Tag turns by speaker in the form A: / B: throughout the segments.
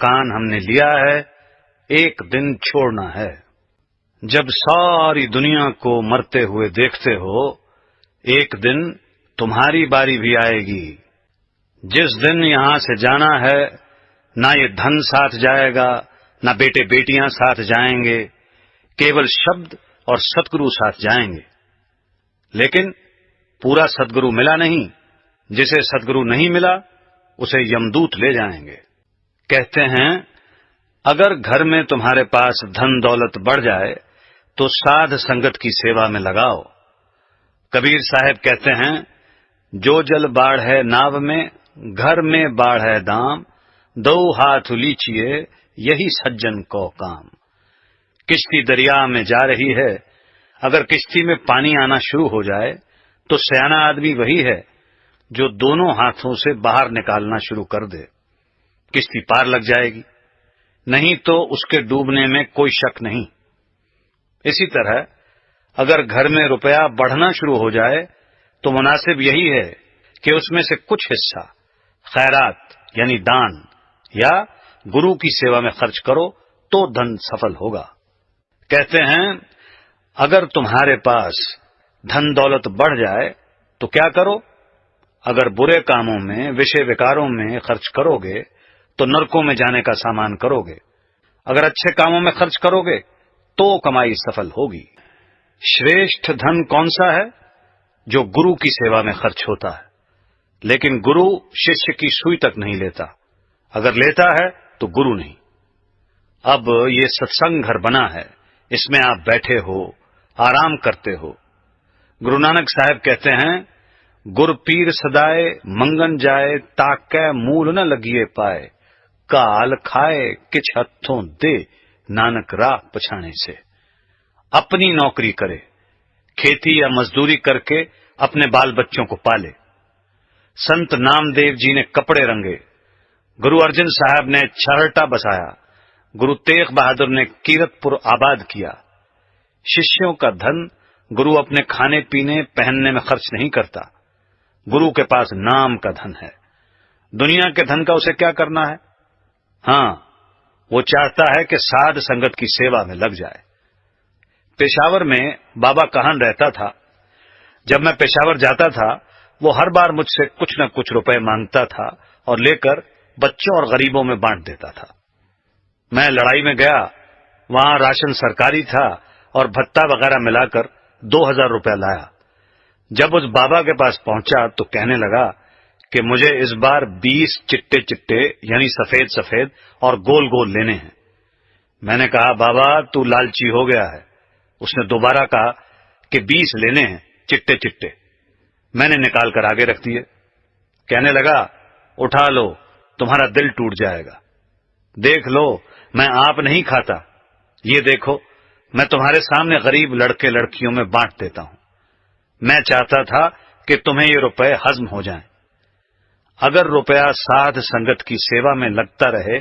A: کان ہم نے لیا ہے، ایک دن چھوڑنا ہے۔ جب ساری دنیا کو مرتے ہوئے دیکھتے ہو، ایک دن تمہاری باری بھی آئے گی۔ جس دن یہاں سے جانا ہے، نہ یہ دھن ساتھ جائے گا، نہ بیٹے بیٹیاں ساتھ جائیں گے، کیول شبد اور ستگرو ساتھ جائیں گے۔ لیکن پورا ستگرو ملا نہیں، جسے ستگرو نہیں ملا اسے یمدوت لے جائیں گے۔ کہتے ہیں اگر گھر میں تمہارے پاس دھن دولت بڑھ جائے تو سادھ سنگت کی سیوا میں لگاؤ۔ کبیر صاحب کہتے ہیں جو جل باڑھ ہے ناو میں، گھر میں باڑھ ہے دام، دو ہاتھ لیچیے یہی سجن کو کام۔ کشتی دریا میں جا رہی ہے، اگر کشتی میں پانی آنا شروع ہو جائے تو سیانا آدمی وہی ہے جو دونوں ہاتھوں سے باہر نکالنا شروع کر دے، کشتی پار لگ جائے گی، نہیں تو اس کے ڈوبنے میں کوئی شک نہیں۔ اسی طرح اگر گھر میں روپیہ بڑھنا شروع ہو جائے تو مناسب یہی ہے کہ اس میں سے کچھ حصہ خیرات یعنی دان یا گرو کی سیوا میں خرچ کرو تو دھن سفل ہوگا۔ کہتے ہیں اگر تمہارے پاس دھن دولت بڑھ جائے تو کیا کرو؟ اگر برے کاموں میں، وشے وکاروں میں خرچ کرو گے تو نرکوں میں جانے کا سامان کرو گے، اگر اچھے کاموں میں خرچ کرو گے تو کمائی سفل ہوگی۔ شریشٹھ دھن کون سا ہے؟ جو گرو کی سیوا میں خرچ ہوتا ہے، لیکن گرو ششیہ کی سوئی تک نہیں لیتا، اگر لیتا ہے تو گرو نہیں۔ اب یہ ستسنگ گھر بنا ہے، اس میں آپ بیٹھے ہو، آرام کرتے ہو۔ گرو نانک صاحب کہتے ہیں گر پیر سدائے منگن جائے، تاکہ مول نہ لگیے پائے، کال کھائے کچھ ہتھوں دے، نانک راہ پچھانے سے۔ اپنی نوکری کرے، کھیتی یا مزدوری کر کے اپنے بال بچوں کو پالے۔ سنت نام دیو جی نے کپڑے رنگے، گرو ارجن صاحب نے چھرٹا بسایا، گرو تیغ بہادر نے کیرت پور آباد کیا۔ ششیوں کا دھن گرو اپنے کھانے پینے پہننے میں خرچ نہیں کرتا، گرو کے پاس نام کا دھن ہے۔ دنیا کے دھن کا اسے کیا کرنا ہے؟ ہاں، وہ چاہتا ہے کہ سادھ سنگت کی سیوا میں لگ جائے۔ پشاور میں بابا کہن رہتا تھا، جب میں پشاور جاتا تھا وہ ہر بار مجھ سے کچھ نہ کچھ روپے مانگتا تھا اور لے کر بچوں اور غریبوں میں بانٹ دیتا تھا۔ میں لڑائی میں گیا، وہاں راشن سرکاری تھا اور بھتہ وغیرہ ملا کر 2000 روپے لایا۔ جب اس بابا کے پاس پہنچا تو کہنے لگا کہ مجھے اس بار 20 چٹے چٹے یعنی سفید سفید اور گول گول لینے ہیں۔ میں نے کہا بابا تو لالچی ہو گیا ہے۔ اس نے دوبارہ کہا کہ 20 لینے ہیں چٹے چٹے۔ میں نے نکال کر آگے رکھ دیے۔ کہنے لگا اٹھا لو، تمہارا دل ٹوٹ جائے گا۔ دیکھ لو میں آپ نہیں کھاتا، یہ دیکھو میں تمہارے سامنے غریب لڑکے لڑکیوں میں بانٹ دیتا ہوں۔ میں چاہتا تھا کہ تمہیں یہ روپے ہضم ہو جائیں۔ اگر روپیہ سادھ سنگت کی سیوا میں لگتا رہے،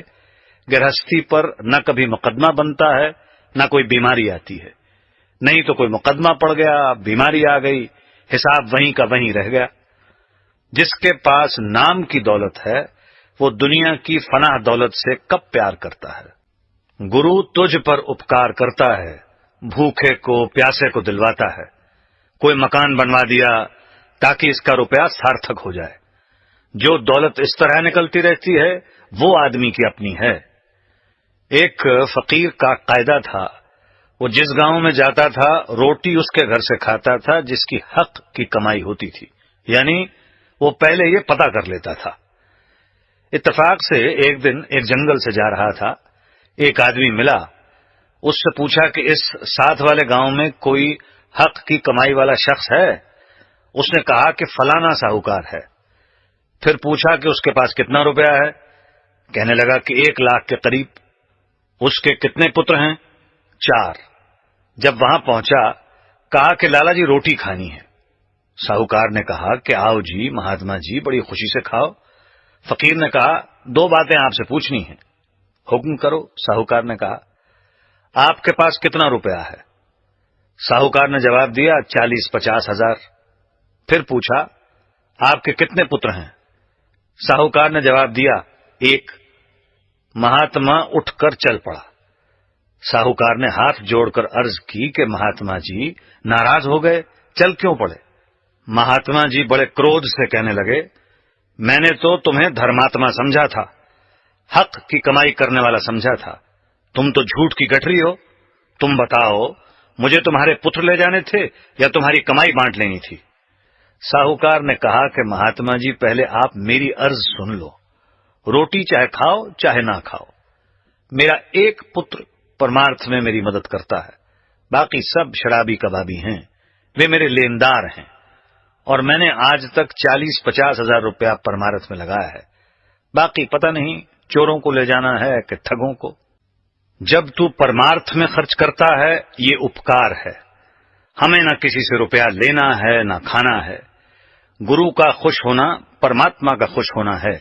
A: گرہستی پر نہ کبھی مقدمہ بنتا ہے نہ کوئی بیماری آتی ہے، نہیں تو کوئی مقدمہ پڑ گیا، بیماری آ گئی، حساب وہیں کا وہیں رہ گیا۔ جس کے پاس نام کی دولت ہے وہ دنیا کی فنا دولت سے کب پیار کرتا ہے۔ گرو تجھ پر اپکار کرتا ہے، بھوکے کو پیاسے کو دلواتا ہے۔ کوئی مکان بنوا دیا تاکہ اس کا روپیہ سارتھک ہو جائے۔ جو دولت اس طرح نکلتی رہتی ہے وہ آدمی کی اپنی ہے۔ ایک فقیر کا قاعدہ تھا، وہ جس گاؤں میں جاتا تھا روٹی اس کے گھر سے کھاتا تھا جس کی حق کی کمائی ہوتی تھی، یعنی وہ پہلے یہ پتہ کر لیتا تھا۔ اتفاق سے ایک دن ایک جنگل سے جا رہا تھا، ایک آدمی ملا، اس سے پوچھا کہ اس ساتھ والے گاؤں میں کوئی حق کی کمائی والا شخص ہے؟ اس نے کہا کہ فلانا ساہوکار ہے۔ پھر پوچھا کہ اس کے پاس کتنا روپیہ ہے؟ کہنے لگا کہ 1 لاکھ کے قریب۔ اس کے کتنے پتر ہیں؟ 4۔ جب وہاں پہنچا کہا کہ لالا جی روٹی کھانی ہے۔ ساہوکار نے کہا کہ آؤ جی مہاتما جی، بڑی خوشی سے کھاؤ۔ فقیر نے کہا 2 باتیں آپ سے پوچھنی ہیں۔ حکم کرو، ساہوکار نے کہا۔ آپ کے پاس کتنا روپیہ ہے؟ ساہوکار نے جواب دیا 40-50 ہزار۔ پھر پوچھا آپ کے کتنے پتر ہیں؟ ساہوکار نے جواب دیا 1۔ مہاتما اٹھ کر چل پڑا۔ ساہوکار نے ہاتھ جوڑ کر عرض کی کہ مہاتما جی ناراض ہو گئے، چل کیوں پڑے؟ مہاتما جی بڑے کرودھ سے کہنے لگے، میں نے تو تمہیں دھرماتما سمجھا تھا، حق کی کمائی کرنے والا سمجھا تھا، تم تو جھوٹ کی گٹھری ہو۔ تم بتاؤ، مجھے تمہارے پتر لے جانے تھے یا تمہاری کمائی بانٹ لینی تھی؟ ساہوکار نے کہا کہ مہاتما جی پہلے آپ میری عرض سن لو، روٹی چاہے کھاؤ چاہے نہ کھاؤ، میرا ایک پتر پرمارتھ میں میری مدد کرتا ہے، باقی سب شرابی کبابی ہیں، وہ میرے لیندار ہیں، اور میں نے آج تک 40-50 ہزار روپیہ پرمارتھ میں لگایا ہے، باقی پتہ نہیں چوروں کو لے جانا ہے کہ ٹھگوں کو۔ جب تو پرمارتھ میں خرچ کرتا ہے یہ اپکار ہے، ہمیں نہ کسی سے روپیہ لینا ہے نہ کھانا ہے۔ گرو کا خوش ہونا پرماتما کا خوش ہونا ہے،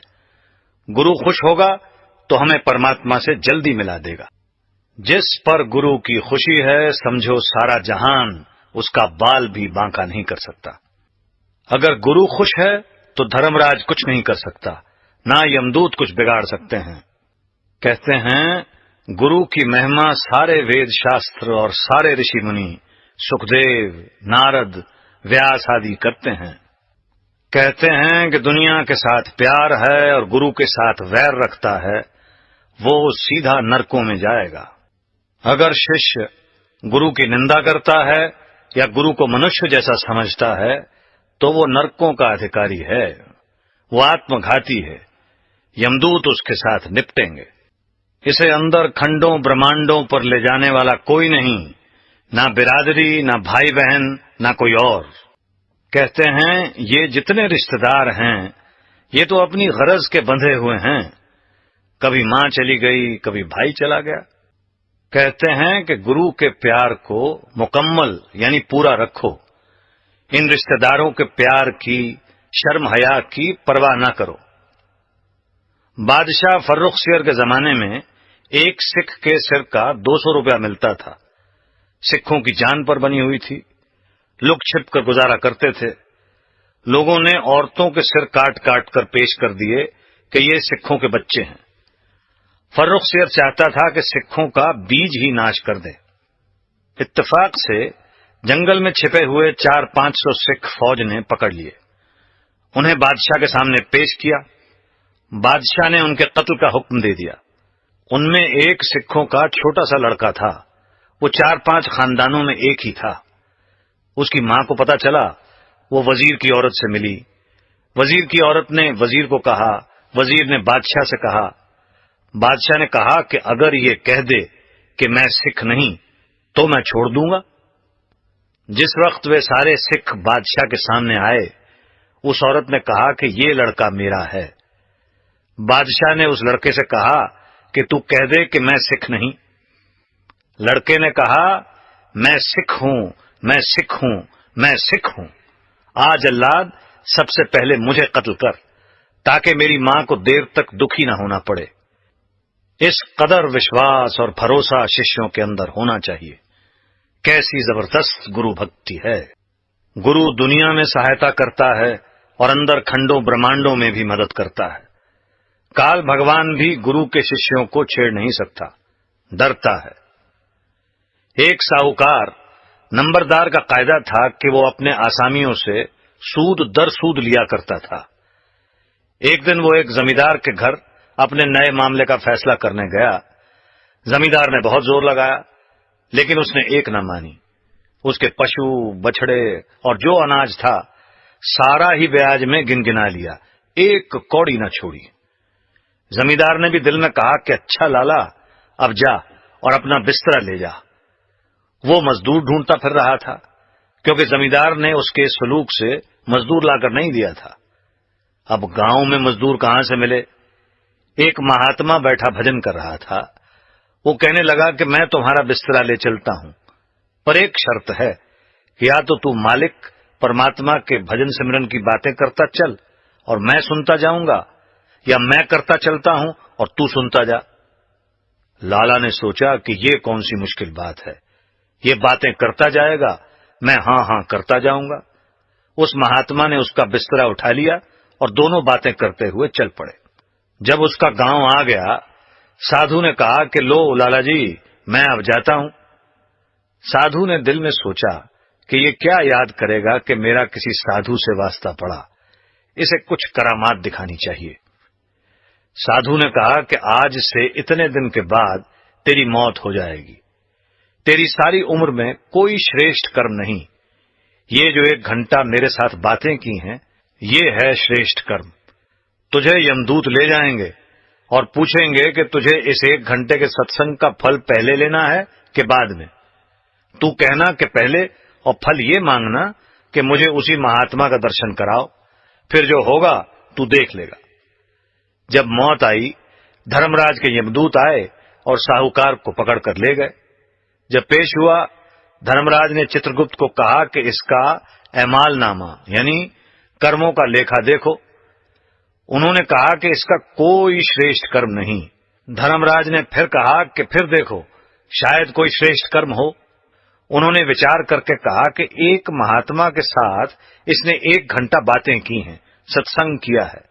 A: گرو خوش ہوگا تو ہمیں پرماتما سے جلدی ملا دے گا۔ جس پر گرو کی خوشی ہے سمجھو سارا جہان اس کا بال بھی بانکا نہیں کر سکتا۔ اگر گرو خوش ہے تو دھرم راج کچھ نہیں کر سکتا، نہ یمدوت کچھ بگاڑ سکتے ہیں۔ کہتے ہیں گرو کی مہما سارے وید شاستر اور سارے رشی منی سکھدیو، نارد، ویاس آدی کرتے ہیں۔ کہتے ہیں کہ دنیا کے ساتھ پیار ہے اور گرو کے ساتھ ویر رکھتا ہے وہ سیدھا نرکوں میں جائے گا۔ اگر ششیہ گرو کی نندا کرتا ہے یا گرو کو منشیہ جیسا سمجھتا ہے تو وہ نرکوں کا ادھیکاری ہے، وہ آتم گھاتی ہے، یمدوت اس کے ساتھ نپٹیں گے۔ اسے اندر کھنڈوں برہمانڈوں پر لے جانے والا کوئی نہیں، نہ برادری، نہ بھائی بہن، نہ کوئی اور۔ کہتے ہیں یہ جتنے رشتہ دار ہیں یہ تو اپنی غرض کے بندھے ہوئے ہیں، کبھی ماں چلی گئی کبھی بھائی چلا گیا۔ کہتے ہیں کہ گرو کے پیار کو مکمل یعنی پورا رکھو، ان رشتہ داروں کے پیار کی، شرم حیا کی پرواہ نہ کرو۔ بادشاہ فرخ سیر کے زمانے میں ایک سکھ کے سر کا 200 روپیہ ملتا تھا، سکھوں کی جان پر بنی ہوئی تھی، لک چھپ کر گزارا کرتے تھے۔ لوگوں نے عورتوں کے سر کاٹ کاٹ کر پیش کر دیے کہ یہ سکھوں کے بچے ہیں۔ فرخ سیر چاہتا تھا کہ سکھوں کا بیج ہی ناش کر دے۔ اتفاق سے جنگل میں چھپے ہوئے 400-500 سکھ فوج نے پکڑ لیے، انہیں بادشاہ کے سامنے پیش کیا۔ بادشاہ نے ان کے قتل کا حکم دے دیا۔ ان میں ایک سکھوں کا چھوٹا سا لڑکا تھا، وہ 4-5 خاندانوں میں ایک ہی تھا۔ اس کی ماں کو پتا چلا، وہ وزیر کی عورت سے ملی، وزیر کی عورت نے وزیر کو کہا، وزیر نے بادشاہ سے کہا، بادشاہ نے کہا کہ اگر یہ کہہ دے کہ میں سکھ نہیں تو میں چھوڑ دوں گا۔ جس وقت وہ سارے سکھ بادشاہ کے سامنے آئے اس عورت نے کہا کہ یہ لڑکا میرا ہے۔ بادشاہ نے اس لڑکے سے کہا کہ تو کہہ دے کہ میں سکھ نہیں۔ لڑکے نے کہا میں سکھ ہوں، میں سکھ ہوں، میں سکھ ہوں، آج اللاد سب سے پہلے مجھے قتل کر تاکہ میری ماں کو دیر تک دکھی نہ ہونا پڑے۔ اس قدر وشواس اور بھروسہ ششیوں کے اندر ہونا چاہیے۔ کیسی زبردست گرو بھکتی ہے۔ گرو دنیا میں سہایتا کرتا ہے اور اندر کھنڈوں برہمانڈوں میں بھی مدد کرتا ہے۔ کال بھگوان بھی گرو کے ششیوں کو چھیڑ نہیں سکتا، ڈرتا ہے۔ ایک ساہوکار نمبردار کا قاعدہ تھا کہ وہ اپنے آسامیوں سے سود در سود لیا کرتا تھا۔ ایک دن وہ ایک زمیندار کے گھر اپنے نئے معاملے کا فیصلہ کرنے گیا۔ زمیندار نے بہت زور لگایا لیکن اس نے ایک نہ مانی۔ اس کے پشو، بچھڑے اور جو اناج تھا سارا ہی بیاج میں گنگنا لیا، ایک کوڑی نہ چھوڑی۔ زمیندار نے بھی دل میں کہا کہ اچھا لالا اب جا اور اپنا بستر لے جا۔ وہ مزدور ڈھونڈتا پھر رہا تھا کیونکہ زمیندار نے اس کے سلوک سے مزدور لا کر نہیں دیا تھا۔ اب گاؤں میں مزدور کہاں سے ملے؟ ایک مہاتما بیٹھا بھجن کر رہا تھا، وہ کہنے لگا کہ میں تمہارا بستر لے چلتا ہوں، پر ایک شرط ہے کہ یا تو مالک پرماتما کے بھجن سمرن کی باتیں کرتا چل اور میں سنتا جاؤں گا، یا میں کرتا چلتا ہوں اور تو سنتا جا۔ لالا نے سوچا کہ یہ کون سی مشکل بات ہے، یہ باتیں کرتا جائے گا، میں ہاں ہاں کرتا جاؤں گا۔ اس مہاتما نے اس کا بستر اٹھا لیا اور دونوں باتیں کرتے ہوئے چل پڑے۔ جب اس کا گاؤں آ گیا، سادھو نے کہا کہ لو لالا جی میں اب جاتا ہوں۔ سادھو نے دل میں سوچا کہ یہ کیا یاد کرے گا کہ میرا کسی سادھو سے واسطہ پڑا، اسے کچھ کرامات دکھانی چاہیے۔ سادھو نے کہا کہ آج سے اتنے دن کے بعد تیری موت ہو جائے گی، تیری ساری عمر میں کوئی شریشٹھ کرم نہیں، یہ جو 1 گھنٹہ میرے ساتھ باتیں کی ہیں یہ ہے شریشٹھ کرم۔ تجھے یمدوت لے جائیں گے اور پوچھیں گے کہ تجھے اس 1 گھنٹے کے ستسنگ کا پھل پہلے لینا ہے کہ بعد میں۔ تو کہنا کہ پہلے، اور پھل یہ مانگنا کہ مجھے اسی مہاتما کا درشن کراؤ، پھر جو ہوگا تو دیکھ لے گا۔ جب موت آئی، دھرم راج کے یمدوت آئے اور ساہوکار کو پکڑ کر لے گئے۔ جب پیش ہوا، دھرم راج نے چترگپت کو کہا کہ اس کا اعمال نامہ یعنی کرموں کا لیکھا دیکھو۔ انہوں نے کہا کہ اس کا کوئی شریشٹھ کرم نہیں۔ دھرم راج نے پھر کہا کہ پھر دیکھو شاید کوئی شریشٹھ کرم ہو۔ انہوں نے وچار کر کے کہا کہ ایک مہاتما کے ساتھ اس نے 1 گھنٹہ باتیں کی ہیں، ستسنگ کیا ہے۔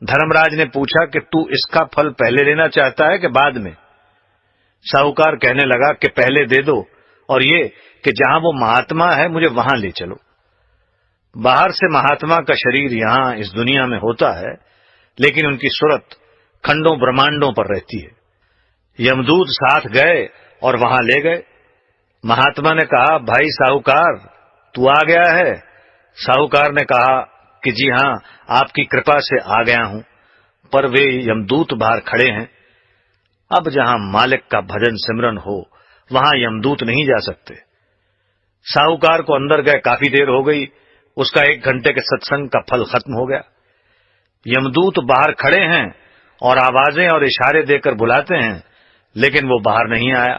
A: دھرم راج نے پوچھا کہ تو اس کا پھل پہلے لینا چاہتا ہے کہ بعد میں؟ ساہوکار کہنے لگا کہ پہلے دے دو، اور یہ کہ جہاں وہ مہاتما ہے مجھے وہاں لے چلو۔ باہر سے مہاتما کا شریر یہاں اس دنیا میں ہوتا ہے، لیکن ان کی صورت کھنڈوں برہمانڈوں پر رہتی ہے۔ یمدوت ساتھ گئے اور وہاں لے گئے۔ مہاتما نے کہا بھائی ساہوکار تو آ گیا ہے؟ ساہوکار نے کہا کہ جی ہاں آپ کی کرپا سے آ گیا ہوں، پر وہ یمدوت باہر کھڑے ہیں۔ اب جہاں مالک کا بھجن سمرن ہو وہاں یمدوت نہیں جا سکتے۔ ساہوکار کو اندر گئے کافی دیر ہو گئی، اس کا 1 گھنٹے کے ستسنگ کا پھل ختم ہو گیا۔ یمدوت باہر کھڑے ہیں اور آوازیں اور اشارے دے کر بلاتے ہیں، لیکن وہ باہر نہیں آیا۔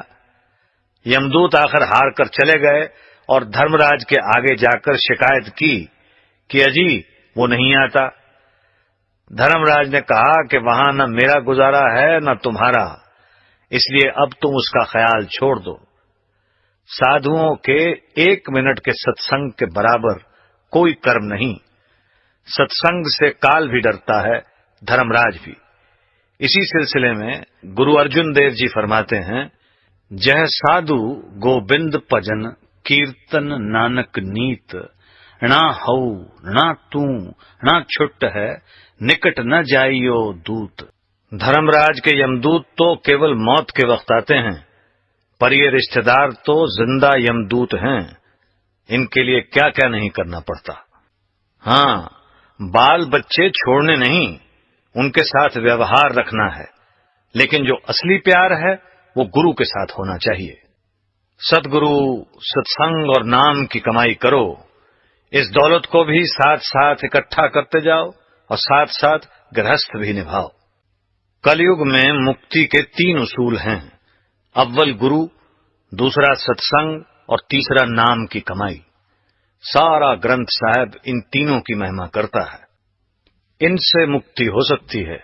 A: یمدوت آخر ہار کر چلے گئے اور دھرم راج کے آگے جا کر شکایت کی کہ اجی وہ نہیں آتا۔ دھرم راج نے کہا کہ وہاں نہ میرا گزارا ہے نہ تمہارا، اس لیے اب تم اس کا خیال چھوڑ دو۔ سادھوؤں کے 1 منٹ کے ستسنگ کے برابر کوئی کرم نہیں۔ ستسنگ سے کال بھی ڈرتا ہے، دھرم راج بھی۔ اسی سلسلے میں گرو ارجن دیو جی فرماتے ہیں، جہ سادھو گوبند بھجن کیرتن نانک نیت، نہ ہو نہ توں نہ چھٹ ہے نکٹ نہ جائیو دوت۔ دھرم راج کے یمدوت تو کیول موت کے وقت آتے ہیں، پر یہ رشتہ دار تو زندہ یمدوت ہیں، ان کے لیے کیا کیا نہیں کرنا پڑتا۔ ہاں، بال بچے چھوڑنے نہیں، ان کے ساتھ ویوہار رکھنا ہے، لیکن جو اصلی پیار ہے وہ گرو کے ساتھ ہونا چاہیے۔ ست گرو، ستسنگ اور نام کی کمائی کرو، اس دولت کو بھی ساتھ ساتھ اکٹھا کرتے جاؤ اور ساتھ ساتھ گرہستھ بھی نبھاؤ۔ کلیگ میں مکتی کے 3 اصول ہیں، اول گرو، دوسرا ستسنگ اور تیسرا نام کی کمائی۔ سارا گرنتھ صاحب ان تینوں کی مہما کرتا ہے۔ ان سے مکتی ہو سکتی ہے،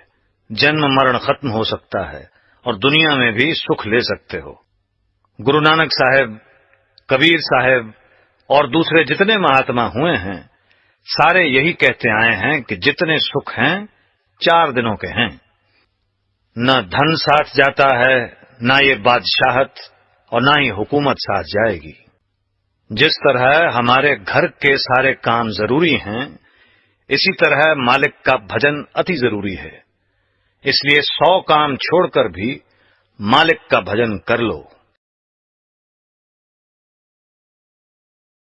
A: جنم مرن ختم ہو سکتا ہے اور دنیا میں بھی سکھ لے سکتے ہو۔ گرو نانک صاحب، کبیر صاحب اور دوسرے جتنے مہاتما ہوئے ہیں، سارے یہی کہتے آئے ہیں کہ جتنے سکھ ہیں 4 دنوں کے ہیں۔ نہ دھن ساتھ جاتا ہے، نہ یہ بادشاہت، اور نہ ہی حکومت ساتھ جائے گی۔ جس طرح ہمارے گھر کے سارے کام ضروری ہیں، اسی طرح مالک کا بھجن اتی ضروری ہے۔ اس لیے 100 کام چھوڑ کر بھی مالک کا بھجن کر لو۔